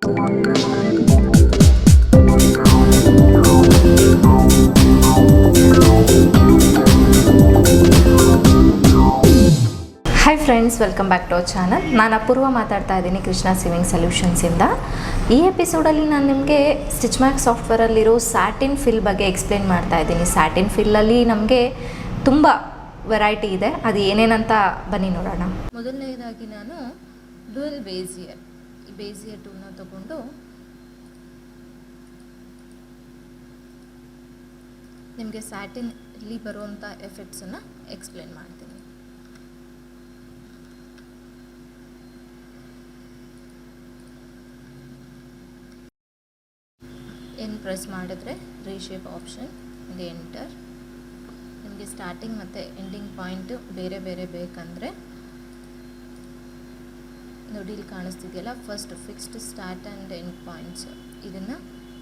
Hi friends, welcome back to our channel. ನಾನು ಅಪೂರ್ವ ಮಾತಾಡ್ತಾ ಇದ್ದೀನಿ ಕೃಷ್ಣ ಸಿವಿಂಗ್ ಸೊಲ್ಯೂಷನ್ಸಿಂದ. ಈ ಎಪಿಸೋಡಲ್ಲಿ ನಾನು ನಿಮಗೆ ಸ್ಟಿಚ್ಮ್ಯಾಕ್ಸ್ ಸಾಫ್ಟ್ವೇರಲ್ಲಿರೋ ಸ್ಯಾಟಿನ್ ಫಿಲ್ ಬಗ್ಗೆ ಎಕ್ಸ್ಪ್ಲೇನ್ ಮಾಡ್ತಾ ಇದ್ದೀನಿ. ಸ್ಯಾಟಿನ್ ಫಿಲ್ಲಲ್ಲಿ ನಮಗೆ ತುಂಬ ವೆರೈಟಿ ಇದೆ. ಅದು ಏನೇನಂತ ಬನ್ನಿ ನೋಡೋಣ. ಮೊದಲನೇದಾಗಿ ನಾನು ಡ್ಯುಯಲ್ ಬೇಸಿಯರ್ ಟೂಲ್ನ ತಗೊಂಡು ನಿಮಗೆ ಸ್ಯಾಟಿನಲ್ಲಿ ಬರುವಂಥ ಎಫೆಕ್ಟ್ಸನ್ನು ಎಕ್ಸ್ಪ್ಲೇನ್ ಮಾಡ್ತೀನಿ. ಪ್ರೆಸ್ ಮಾಡಿದ್ರೆ ರೀಶೇಪ್ ಆಪ್ಷನ್, ಇಲ್ಲಿ ಎಂಟರ್. ನಿಮಗೆ ಸ್ಟಾರ್ಟಿಂಗ್ ಮತ್ತು ಎಂಡಿಂಗ್ ಪಾಯಿಂಟು ಬೇರೆ ಬೇರೆ ಬೇಕಂದರೆ ನೋಡಿ, ಇಲ್ಲಿ ಕಾಣಿಸ್ತಿದೆಯಲ್ಲ, first fixed start and end points, ಇದನ್ನು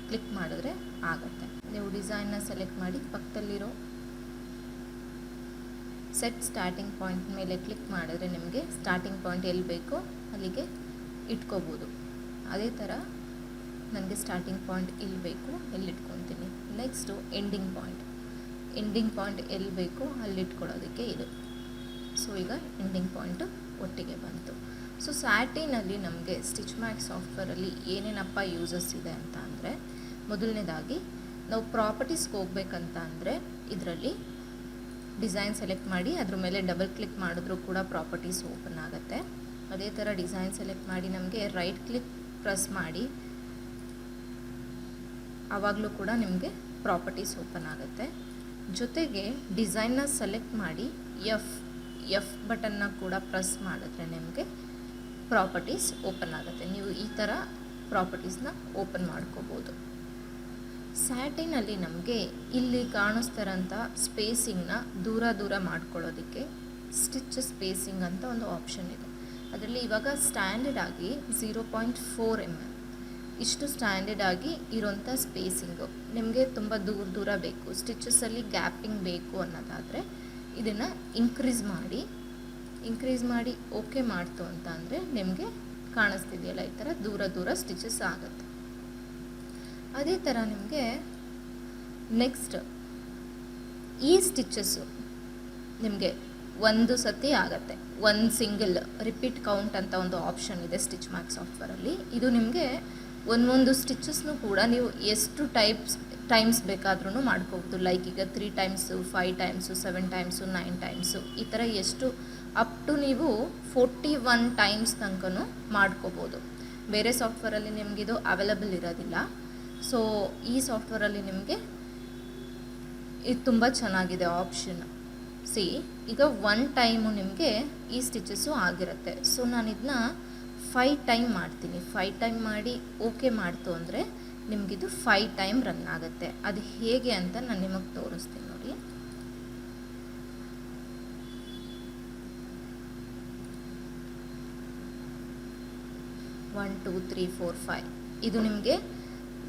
ಕ್ಲಿಕ್ ಮಾಡಿದ್ರೆ ಆಗುತ್ತೆ. ನೀವು ಡಿಸೈನ್ನ ಸೆಲೆಕ್ಟ್ ಮಾಡಿ ಪಕ್ಕದಲ್ಲಿರೋ ಸೆಟ್ ಸ್ಟಾರ್ಟಿಂಗ್ ಪಾಯಿಂಟ್ ಮೇಲೆ ಕ್ಲಿಕ್ ಮಾಡಿದ್ರೆ ನಿಮಗೆ ಸ್ಟಾರ್ಟಿಂಗ್ ಪಾಯಿಂಟ್ ಎಲ್ಲಿ ಬೇಕೋ ಅಲ್ಲಿಗೆ ಇಟ್ಕೋಬೋದು. ಅದೇ ಥರ ನನಗೆ ಸ್ಟಾರ್ಟಿಂಗ್ ಪಾಯಿಂಟ್ ಇಲ್ಲಿ ಬೇಕು, ಇಲ್ಲಿ ಇಟ್ಕೊತೀನಿ. ನೆಕ್ಸ್ಟು ಎಂಡಿಂಗ್ ಪಾಯಿಂಟ್ ಎಲ್ಲಿ ಬೇಕು ಅಲ್ಲಿ ಇಟ್ಕೊಳ್ಳೋದಕ್ಕೆ ಇದು. ಸೊ ಈಗ ಎಂಡಿಂಗ್ ಪಾಯಿಂಟು ಒಟ್ಟಿಗೆ ಬಂತು. ಸೊ ಸ್ಯಾಟಿನಲ್ಲಿ ನಮಗೆ ಸ್ಟಿಚ್ಮ್ಯಾಕ್ಸ್ ಸಾಫ್ಟ್ವೇರಲ್ಲಿ ಏನೇನಪ್ಪ ಯೂಸಸ್ ಇದೆ ಅಂತ ಅಂದರೆ, ಮೊದಲನೇದಾಗಿ ನಾವು ಪ್ರಾಪರ್ಟೀಸ್ಗೆ ಹೋಗ್ಬೇಕಂತ ಅಂದರೆ ಇದರಲ್ಲಿ ಡಿಸೈನ್ ಸೆಲೆಕ್ಟ್ ಮಾಡಿ ಅದ್ರ ಮೇಲೆ ಡಬಲ್ ಕ್ಲಿಕ್ ಮಾಡಿದ್ರೂ ಕೂಡ ಪ್ರಾಪರ್ಟೀಸ್ ಓಪನ್ ಆಗುತ್ತೆ. ಅದೇ ಥರ ಡಿಸೈನ್ ಸೆಲೆಕ್ಟ್ ಮಾಡಿ ನಮಗೆ ರೈಟ್ ಕ್ಲಿಕ್ ಪ್ರೆಸ್ ಮಾಡಿ ಆವಾಗಲೂ ಕೂಡ ನಿಮಗೆ ಪ್ರಾಪರ್ಟೀಸ್ ಓಪನ್ ಆಗುತ್ತೆ. ಜೊತೆಗೆ ಡಿಸೈನ್ನ ಸೆಲೆಕ್ಟ್ ಮಾಡಿ ಎಫ್ ಬಟನ್ನ ಕೂಡ ಪ್ರೆಸ್ ಮಾಡಿದ್ರೆ ನಿಮಗೆ ಪ್ರಾಪರ್ಟೀಸ್ ಓಪನ್ ಆಗುತ್ತೆ. ನೀವು ಈ ಥರ ಪ್ರಾಪರ್ಟೀಸ್ನ ಓಪನ್ ಮಾಡ್ಕೋಬೋದು. ಸ್ಯಾಟಿನಲ್ಲಿ ನಮಗೆ ಇಲ್ಲಿ ಕಾಣಿಸ್ತಾರಂಥ ಸ್ಪೇಸಿಂಗ್ನ ದೂರ ಮಾಡ್ಕೊಳ್ಳೋದಕ್ಕೆ ಸ್ಟಿಚ್ ಸ್ಪೇಸಿಂಗ್ ಅಂತ ಒಂದು ಆಪ್ಷನ್ ಇದೆ. ಅದರಲ್ಲಿ ಇವಾಗ ಸ್ಟ್ಯಾಂಡರ್ಡ್ ಆಗಿ 0.4 mm ಇಷ್ಟು ಸ್ಟ್ಯಾಂಡರ್ಡ್ ಆಗಿ ಇರೋಂಥ ಸ್ಪೇಸಿಂಗು. ನಿಮಗೆ ತುಂಬ ದೂರ ಬೇಕು, ಸ್ಟಿಚಸ್ಸಲ್ಲಿ ಗ್ಯಾಪಿಂಗ್ ಬೇಕು ಅನ್ನೋದಾದರೆ ಇದನ್ನು ಇನ್ಕ್ರೀಸ್ ಮಾಡಿ ಓಕೆ ಮಾಡ್ತು ಅಂತ ಅಂದರೆ ನಿಮಗೆ ಕಾಣಿಸ್ತಿದೆಯಲ್ಲ, ಈ ಥರ ದೂರ ಸ್ಟಿಚಸ್ ಆಗುತ್ತೆ. ಅದೇ ಥರ ನಿಮಗೆ ನೆಕ್ಸ್ಟ್ ಈ ಸ್ಟಿಚಸ್ಸು ನಿಮಗೆ ಒಂದು ಸತಿ ಆಗುತ್ತೆ. ಒಂದು ಸಿಂಗಲ್ ರಿಪೀಟ್ ಕೌಂಟ್ ಅಂತ ಒಂದು ಆಪ್ಷನ್ ಇದೆ ಸ್ಟಿಚ್ಮ್ಯಾಕ್ಸ್ ಸಾಫ್ಟ್ವೇರಲ್ಲಿ. ಇದು ನಿಮಗೆ ಒಂದೊಂದು ಸ್ಟಿಚಸ್ನು ಕೂಡ ನೀವು ಎಷ್ಟು ಟೈಮ್ಸ್ ಬೇಕಾದ್ರೂ ಮಾಡ್ಕೋಬೋದು. ಲೈಕ್ ಈಗ 3 times, 5 times, 7 times, 9 times, ಈ ಥರ ಎಷ್ಟು ಅಪ್ ಟು ನೀವು 41 times ತನಕನೂ ಮಾಡ್ಕೋಬೋದು. ಬೇರೆ ಸಾಫ್ಟ್ವೇರಲ್ಲಿ ನಿಮಗಿದು ಅವೈಲಬಲ್ ಇರೋದಿಲ್ಲ. ಸೊ ಈ ಸಾಫ್ಟ್ವೇರಲ್ಲಿ ನಿಮಗೆ ಇದು ತುಂಬ ಚೆನ್ನಾಗಿದೆ ಆಪ್ಷನ್. ಈಗ 1 time ನಿಮಗೆ ಈ ಸ್ಟಿಚಸ್ಸು ಆಗಿರುತ್ತೆ. ಸೊ ನಾನು ಇದನ್ನ 5 time ಮಾಡ್ತೀನಿ. 5 time ಮಾಡಿ ಓಕೆ ಮಾಡ್ತು ಅಂದರೆ ನಿಮಗಿದು 5 time ರನ್ ಆಗುತ್ತೆ. ಅದು ಹೇಗೆ ಅಂತ ನಾನು ನಿಮಗೆ ತೋರಿಸ್ತೀನಿ ನೋಡಿ. ಒನ್ 2 3 4 5 ಇದು ನಿಮಗೆ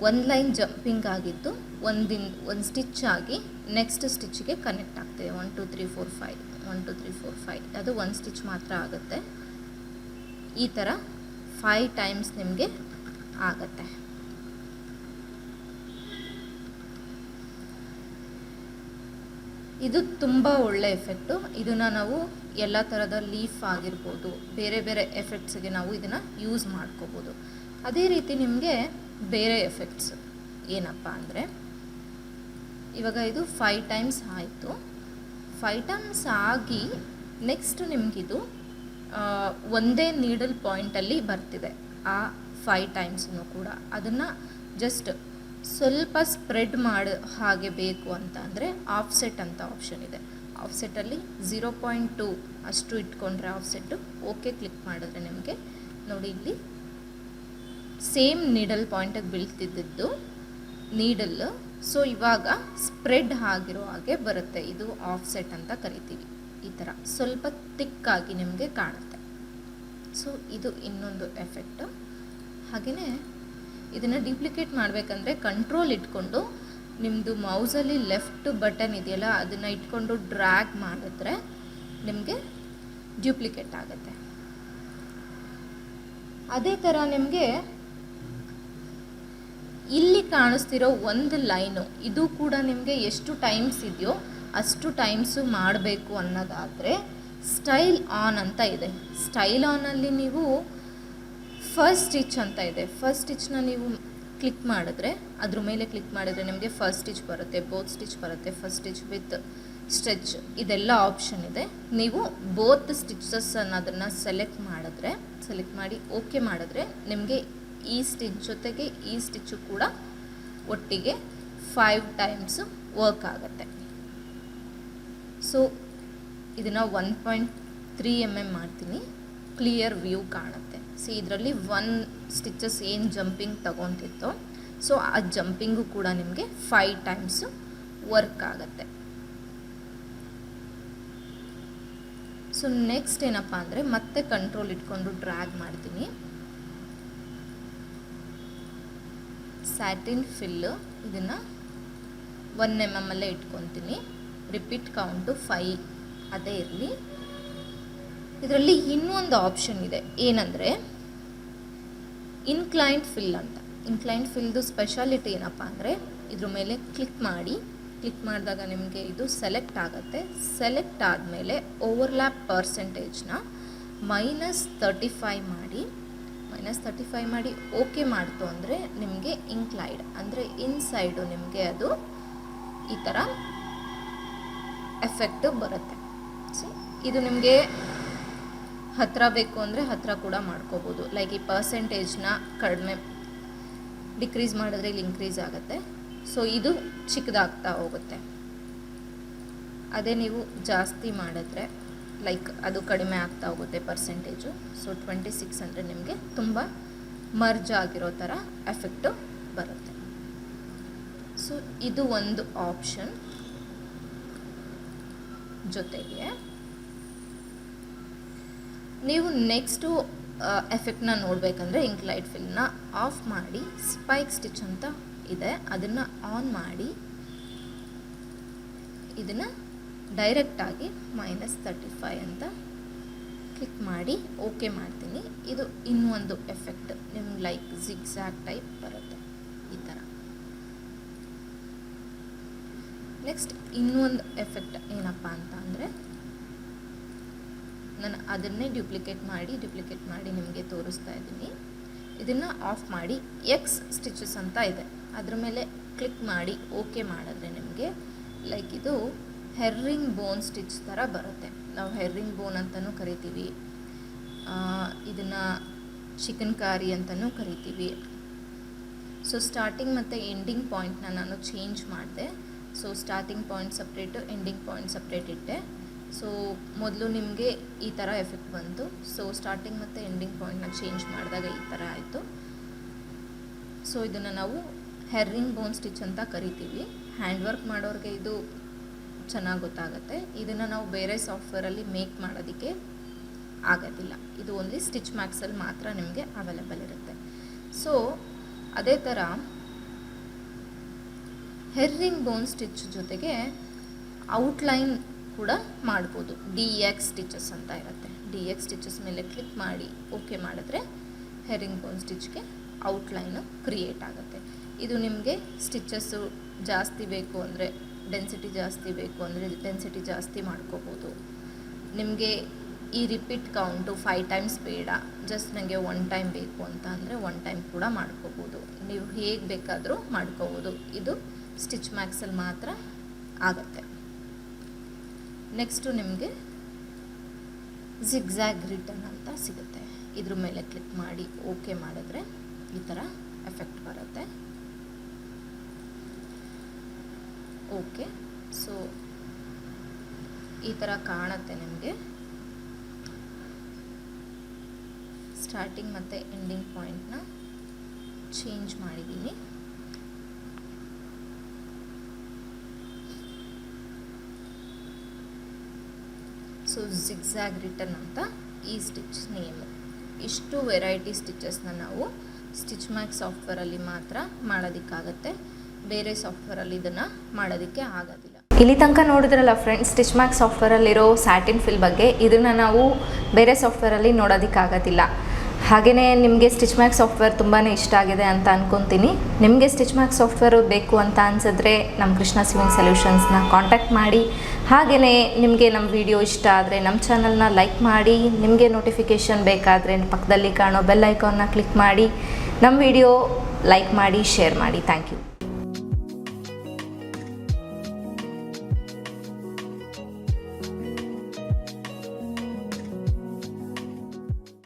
ಒಂದು ಲೈನ್ ಜಂಪಿಂಗ್ ಆಗಿದ್ದು ಒಂದು ಸ್ಟಿಚ್ ಆಗಿ ನೆಕ್ಸ್ಟ್ ಸ್ಟಿಚ್ಗೆ ಕನೆಕ್ಟ್ ಆಗ್ತದೆ. 1 2 3 4 5 1 2 3 4 5 ಅದು ಒಂದು ಸ್ಟಿಚ್ ಮಾತ್ರ ಆಗುತ್ತೆ. ಈ ಥರ 5 times ನಿಮಗೆ ಆಗುತ್ತೆ. ಇದು ತುಂಬ ಒಳ್ಳೆ ಎಫೆಕ್ಟು. ಇದನ್ನು ನಾವು ಎಲ್ಲ ಥರದ ಲೀಫ್ ಆಗಿರ್ಬೋದು, ಬೇರೆ ಬೇರೆ ಎಫೆಕ್ಟ್ಸ್ಗೆ ನಾವು ಇದನ್ನು ಯೂಸ್ ಮಾಡ್ಕೋಬೋದು. ಅದೇ ರೀತಿ ನಿಮಗೆ ಬೇರೆ ಎಫೆಕ್ಟ್ಸ್ ಏನಪ್ಪ ಅಂದರೆ, ಇವಾಗ ಇದು 5 times ಆಯಿತು. 5 times ಆಗಿ ನೆಕ್ಸ್ಟ್ ನಿಮಗಿದು ಒಂದೇ ನೀಡಲ್ ಪಾಯಿಂಟಲ್ಲಿ ಬರ್ತಿದೆ. ಆ 5 times ಕೂಡ ಅದನ್ನು ಜಸ್ಟ್ ಸ್ವಲ್ಪ ಸ್ಪ್ರೆಡ್ ಮಾಡಿ ಹಾಗೆ ಬೇಕು ಅಂತ ಅಂದರೆ ಆಫ್ಸೆಟ್ ಅಂತ ಆಪ್ಷನ್ ಇದೆ. ಆಫ್ಸೆಟ್ಟಲ್ಲಿ 0.2 ಅಷ್ಟು ಇಟ್ಕೊಂಡ್ರೆ ಆಫ್ಸೆಟ್ಟು ಓಕೆ ಕ್ಲಿಕ್ ಮಾಡಿದ್ರೆ ನಿಮಗೆ ನೋಡಿ, ಇಲ್ಲಿ ಸೇಮ್ ನೀಡಲ್ ಪಾಯಿಂಟಿಗೆ ಬೀಳ್ತಿದ್ದು ನೀಡಲ್. ಸೊ ಇವಾಗ ಸ್ಪ್ರೆಡ್ ಆಗಿರೋ ಹಾಗೆ ಬರುತ್ತೆ. ಇದು ಆಫ್ಸೆಟ್ ಅಂತ ಕರಿತೀವಿ. ಈ ಥರ ಸ್ವಲ್ಪ ತಿಕ್ಕಾಗಿ ನಿಮಗೆ ಕಾಣುತ್ತೆ. ಸೊ ಇದು ಇನ್ನೊಂದು ಎಫೆಕ್ಟು. ಹಾಗೆಯೇ ಇದನ್ನು ಡ್ಯೂಪ್ಲಿಕೇಟ್ ಮಾಡಬೇಕಂದ್ರೆ ಕಂಟ್ರೋಲ್ ಇಟ್ಕೊಂಡು ನಿಮ್ಮದು ಮೌಸಲ್ಲಿ ಲೆಫ್ಟ್ ಬಟನ್ ಇದೆಯಲ್ಲ ಅದನ್ನು ಇಟ್ಕೊಂಡು ಡ್ರ್ಯಾಗ್ ಮಾಡಿದ್ರೆ ನಿಮಗೆ ಡ್ಯೂಪ್ಲಿಕೇಟ್ ಆಗುತ್ತೆ. ಅದೇ ಥರ ನಿಮಗೆ ಕಾಣಿಸ್ತಿರೋ ಒಂದು ಲೈನು ಇದು ಕೂಡ ನಿಮಗೆ ಎಷ್ಟು ಟೈಮ್ಸ್ ಇದೆಯೋ ಅಷ್ಟು ಟೈಮ್ಸು ಮಾಡಬೇಕು ಅನ್ನೋದಾದರೆ ಸ್ಟೈಲ್ ಆನ್ ಅಂತ ಇದೆ. ಸ್ಟೈಲ್ ಆನಲ್ಲಿ ನೀವು ಫಸ್ಟ್ ಸ್ಟಿಚ್ ಅಂತ ಇದೆ. ಫಸ್ಟ್ ಸ್ಟಿಚ್ನ ನೀವು ಕ್ಲಿಕ್ ಮಾಡಿದ್ರೆ ಅದ್ರ ಮೇಲೆ ಕ್ಲಿಕ್ ಮಾಡಿದ್ರೆ ನಿಮಗೆ ಫಸ್ಟ್ ಸ್ಟಿಚ್ ಬರುತ್ತೆ, ಬೋತ್ ಸ್ಟಿಚ್ ಬರುತ್ತೆ, ಫಸ್ಟ್ ಸ್ಟಿಚ್ ವಿತ್ ಸ್ಟಿಚ್ ಇದೆಲ್ಲ ಆಪ್ಷನ್ ಇದೆ. ನೀವು ಬೋತ್ ಸ್ಟಿಚಸ್ ಅನ್ನೋದನ್ನು ಸೆಲೆಕ್ಟ್ ಮಾಡಿ ಓಕೆ ಮಾಡಿದ್ರೆ ನಿಮಗೆ ಈ ಸ್ಟಿಚ್ ಜೊತೆಗೆ ಈ ಸ್ಟಿಚ್ಚು ಕೂಡ ಒಟ್ಟಿಗೆ 5 ಟೈಮ್ಸು ವರ್ಕ್ ಆಗುತ್ತೆ. ಸೊ ಇದನ್ನು 1.3 mm ಮಾಡ್ತೀನಿ, ಕ್ಲಿಯರ್ ವ್ಯೂ ಕಾಣುತ್ತೆ. ಸಿ ಇದರಲ್ಲಿ 1 ಸ್ಟಿಚಸ್ ಏನು ಜಂಪಿಂಗ್ ತಗೊತಿತ್ತೋ ಸೊ ಆ ಜಂಪಿಂಗು ಕೂಡ ನಿಮಗೆ 5 ಟೈಮ್ಸು ವರ್ಕ್ ಆಗುತ್ತೆ. ಸೊ ನೆಕ್ಸ್ಟ್ ಏನಪ್ಪ ಅಂದರೆ ಮತ್ತೆ ಕಂಟ್ರೋಲ್ ಇಟ್ಕೊಂಡು ಡ್ರ್ಯಾಗ್ ಮಾಡ್ತೀನಿ. ಸ್ಯಾಟಿನ್ ಫಿಲ್ಲು ಇದನ್ನು 1 mm ಅಲ್ಲೇ ಇಟ್ಕೊತೀನಿ. ರಿಪೀಟ್ ಕೌಂಟು 5 ಅದೇ ಇರಲಿ. ಇದರಲ್ಲಿ ಇನ್ನೊಂದು ಆಪ್ಷನ್ ಇದೆ, ಏನಂದರೆ ಇನ್ಕ್ಲೈನ್ಡ್ ಫಿಲ್ ಅಂತ. ಇನ್ಕ್ಲೈನ್ಡ್ ಫಿಲ್ದು ಸ್ಪೆಷಾಲಿಟಿ ಏನಪ್ಪ ಅಂದರೆ ಇದ್ರ ಮೇಲೆ ಕ್ಲಿಕ್ ಮಾಡಿದಾಗ ನಿಮಗೆ ಇದು ಸೆಲೆಕ್ಟ್ ಆಗುತ್ತೆ. ಸೆಲೆಕ್ಟ್ ಆದಮೇಲೆ ಓವರ್ಲ್ಯಾಪ್ ಪರ್ಸೆಂಟೇಜ್ನ -35 ಮಾಡಿ ಓಕೆ ಮಾಡ್ತು ಅಂದರೆ ನಿಮಗೆ ಇನ್ಕ್ಲೈಡ್ ಅಂದರೆ ಇನ್ಸೈಡು ನಿಮಗೆ ಅದು ಈ ಥರ ಎಫೆಕ್ಟ್ ಬರುತ್ತೆ. ಇದು ನಿಮಗೆ ಹತ್ತಿರ ಬೇಕು ಅಂದರೆ ಹತ್ತಿರ ಕೂಡ ಮಾಡ್ಕೋಬೋದು. ಲೈಕ್ ಈ ಪರ್ಸೆಂಟೇಜ್ನ ಕಡಿಮೆ ಡಿಕ್ರೀಸ್ ಮಾಡಿದ್ರೆ ಇಲ್ಲಿ ಇನ್ಕ್ರೀಸ್ ಆಗುತ್ತೆ. ಸೊ ಇದು ಚಿಕ್ಕದಾಗ್ತಾ ಹೋಗುತ್ತೆ. ಅದೇ ನೀವು ಜಾಸ್ತಿ ಮಾಡಿದ್ರೆ ಲೈಕ್ ಅದು ಕಡಿಮೆ ಆಗ್ತಾ ಹೋಗುತ್ತೆ ಪರ್ಸೆಂಟೇಜು. ಸೊ 26 ಅಂದರೆ ನಿಮಗೆ ತುಂಬ ಮರ್ಜ್ ಆಗಿರೋ ಥರ ಎಫೆಕ್ಟು ಬರುತ್ತೆ. ಸೊ ಇದು ಒಂದು ಆಪ್ಷನ್. ಜೊತೆಗೆ ನೀವು ನೆಕ್ಸ್ಟು ಎಫೆಕ್ಟ್ನ ನೋಡಬೇಕಂದ್ರೆ ಇಂಕ್ಲೈಡ್ ಫಿಲ್ನ ಆಫ್ ಮಾಡಿ ಸ್ಪೈಕ್ ಸ್ಟಿಚ್ ಅಂತ ಇದೆ ಅದನ್ನು ಆನ್ ಮಾಡಿ ಇದನ್ನು ಡೈರೆಕ್ಟಾಗಿ -35 ಅಂತ ಕ್ಲಿಕ್ ಮಾಡಿ ಓಕೆ ಮಾಡ್ತೀನಿ. ಇದು ಇನ್ನೊಂದು ಎಫೆಕ್ಟ್ ನಿಮ್ಗೆ ಲೈಕ್ ಜಿಗ್ಜ್ಯಾಗ್ ಟೈಪ್ ಬರುತ್ತೆ ಈ ಥರ. ನೆಕ್ಸ್ಟ್ ಇನ್ನೊಂದು ಎಫೆಕ್ಟ್ ಏನಪ್ಪ ಅಂತ ಅಂದರೆ ನಾನು ಅದನ್ನೇ ಡ್ಯೂಪ್ಲಿಕೇಟ್ ಮಾಡಿ ನಿಮಗೆ ತೋರಿಸ್ತಾ ಇದ್ದೀನಿ. ಇದನ್ನು ಆಫ್ ಮಾಡಿ ಎಕ್ಸ್ ಸ್ಟಿಚಸ್ ಅಂತ ಇದೆ ಅದ್ರ ಮೇಲೆ ಕ್ಲಿಕ್ ಮಾಡಿ ಓಕೆ ಮಾಡಿದ್ರೆ ನಿಮಗೆ ಲೈಕ್ ಇದು ಹೆರ್ರಿಂಗ್ ಬೋನ್ ಸ್ಟಿಚ್ ಥರ ಬರುತ್ತೆ. ನಾವು ಹೆರ್ರಿಂಗ್ ಬೋನ್ ಅಂತಲೂ ಕರಿತೀವಿ, ಇದನ್ನು ಚಿಕನ್ ಕಾರಿ ಅಂತಲೂ ಕರಿತೀವಿ. ಸೊ ಸ್ಟಾರ್ಟಿಂಗ್ ಮತ್ತು ಎಂಡಿಂಗ್ ಪಾಯಿಂಟ್ನ ನಾನು ಚೇಂಜ್ ಮಾಡಿದೆ. So starting point separate, ending point separate ಇಟ್ಟೆ. ಸೊ ಮೊದಲು ನಿಮಗೆ ಈ ಥರ ಎಫೆಕ್ಟ್ ಬಂತು. ಸೊ ಸ್ಟಾರ್ಟಿಂಗ್ ಮತ್ತು ಎಂಡಿಂಗ್ ಪಾಯಿಂಟ್ನ ಚೇಂಜ್ ಮಾಡಿದಾಗ ಈ ಥರ ಆಯಿತು. ಸೊ ಇದನ್ನು ನಾವು ಹೆರ್ರಿಂಗ್ ಬೋನ್ ಸ್ಟಿಚ್ ಅಂತ ಕರಿತೀವಿ. ಹ್ಯಾಂಡ್ ವರ್ಕ್ ಮಾಡೋರಿಗೆ ಇದು ಚೆನ್ನಾಗಿ ಗೊತ್ತಾಗುತ್ತೆ. ಇದನ್ನು ನಾವು ಬೇರೆ ಸಾಫ್ಟ್ವೇರಲ್ಲಿ ಮೇಕ್ ಮಾಡೋದಕ್ಕೆ ಆಗೋದಿಲ್ಲ. ಇದು ಓನ್ಲಿ ಸ್ಟಿಚ್ ಮ್ಯಾಕ್ಸಲ್ಲಿ ಮಾತ್ರ ನಿಮಗೆ ಅವೈಲೇಬಲ್ ಇರುತ್ತೆ. ಸೊ ಅದೇ ಥರ ಹೆರ್ರಿಂಗ್ ಬೋನ್ ಸ್ಟಿಚ್ ಜೊತೆಗೆ ಔಟ್ಲೈನ್ ಕೂಡ ಮಾಡ್ಬೋದು. DX ಸ್ಟಿಚಸ್ ಅಂತ ಇರುತ್ತೆ. DX ಸ್ಟಿಚಸ್ ಮೇಲೆ ಕ್ಲಿಕ್ ಮಾಡಿ ಓಕೆ ಮಾಡಿದ್ರೆ ಹೆರ್ರಿಂಗ್ ಬೋನ್ ಸ್ಟಿಚ್ಗೆ ಔಟ್ಲೈನು ಕ್ರಿಯೇಟ್ ಆಗುತ್ತೆ. ಇದು ನಿಮಗೆ ಸ್ಟಿಚಸ್ಸು ಜಾಸ್ತಿ ಬೇಕು ಅಂದರೆ ಡೆನ್ಸಿಟಿ ಜಾಸ್ತಿ ಬೇಕು ಅಂದರೆ ಡೆನ್ಸಿಟಿ ಜಾಸ್ತಿ ಮಾಡ್ಕೋಬೋದು. ನಿಮಗೆ ಈ ರಿಪೀಟ್ ಕೌಂಟು 5 ಟೈಮ್ಸ್ ಬೇಡ, ಜಸ್ಟ್ ನನಗೆ 1 ಟೈಮ್ ಬೇಕು ಅಂತ ಅಂದರೆ 1 ಟೈಮ್ ಕೂಡ ಮಾಡ್ಕೋಬೋದು. ನೀವು ಹೇಗೆ ಬೇಕಾದರೂ ಮಾಡ್ಕೋಬೋದು. ಇದು ಸ್ಟಿಚ್ ಮ್ಯಾಕ್ಸಲ್ಲಿ ಮಾತ್ರ ಆಗುತ್ತೆ. ನೆಕ್ಸ್ಟು ನಿಮಗೆ ಜಿಗ್ಜ್ಯಾಗ್ ರಿಟರ್ನ್ ಅಂತ ಸಿಗುತ್ತೆ. ಇದ್ರ ಮೇಲೆ ಕ್ಲಿಕ್ ಮಾಡಿ ಓಕೆ ಮಾಡಿದ್ರೆ ಈ ಥರ ಎಫೆಕ್ಟ್ ಬರುತ್ತೆ. ಓಕೆ, ಸೊ ಈ ಥರ ಕಾಣುತ್ತೆ ನಿಮಗೆ. ಸ್ಟಾರ್ಟಿಂಗ್ ಮತ್ತು ಎಂಡಿಂಗ್ ಪಾಯಿಂಟ್ನ ಚೇಂಜ್ ಮಾಡಿದ್ದೀನಿ. ಸೊ ಜಿಗ್ಜ್ಯಾಗ್ ರಿಟರ್ನ್ ಅಂತ ಈ ಸ್ಟಿಚ್ ನೇಮು. ಇಷ್ಟು ವೆರೈಟಿ ಸ್ಟಿಚಸ್ನ ನಾವು ಸ್ಟಿಚ್ ಮ್ಯಾಕ್ಸ್ ಸಾಫ್ಟ್ವೇರಲ್ಲಿ ಮಾತ್ರ ಮಾಡೋದಕ್ಕಾಗತ್ತೆ. ಬೇರೆ ಸಾಫ್ಟ್ವೇರಲ್ಲಿ ಇದನ್ನು ಮಾಡೋದಕ್ಕೆ ಆಗೋದಿಲ್ಲ. ಇಲ್ಲಿ ತನಕ ನೋಡಿದ್ರಲ್ಲ ಫ್ರೆಂಡ್ಸ್, ಸ್ಟಿಚ್ ಮ್ಯಾಕ್ಸ್ ಸಾಫ್ಟ್ವೇರಲ್ಲಿರೋ ಸ್ಯಾಟಿನ್ ಫಿಲ್ ಬಗ್ಗೆ. ಇದನ್ನು ನಾವು ಬೇರೆ ಸಾಫ್ಟ್ವೇರಲ್ಲಿ ನೋಡೋದಕ್ಕಾಗೋದಿಲ್ಲ. ಹಾಗೆಯೇ ನಿಮಗೆ ಸ್ಟಿಚ್ಮ್ಯಾಕ್ಸ್ ಸಾಫ್ಟ್ವೇರ್ ತುಂಬಾ ಇಷ್ಟ ಆಗಿದೆ ಅಂತ ಅಂದ್ಕೊತೀನಿ. ನಿಮಗೆ ಸ್ಟಿಚ್ಮ್ಯಾಕ್ಸ್ ಸಾಫ್ಟ್ವೇರು ಬೇಕು ಅಂತ ಅನಿಸಿದ್ರೆ ನಮ್ಮ ಕೃಷ್ಣ ಸಿವಿಂಗ್ ಸೊಲ್ಯೂಷನ್ಸ್ನ ಕಾಂಟ್ಯಾಕ್ಟ್ ಮಾಡಿ. ಹಾಗೆಯೇ ನಿಮಗೆ ನಮ್ಮ ವಿಡಿಯೋ ಇಷ್ಟ ಆದರೆ ನಮ್ಮ ಚಾನಲ್ನ ಲೈಕ್ ಮಾಡಿ. ನಿಮಗೆ ನೋಟಿಫಿಕೇಷನ್ ಬೇಕಾದರೆ ಪಕ್ಕದಲ್ಲಿ ಕಾಣೋ ಬೆಲ್ ಐಕಾನ್ನ ಕ್ಲಿಕ್ ಮಾಡಿ ನಮ್ಮ ವಿಡಿಯೋ ಲೈಕ್ ಮಾಡಿ, ಶೇರ್ ಮಾಡಿ. Thank you.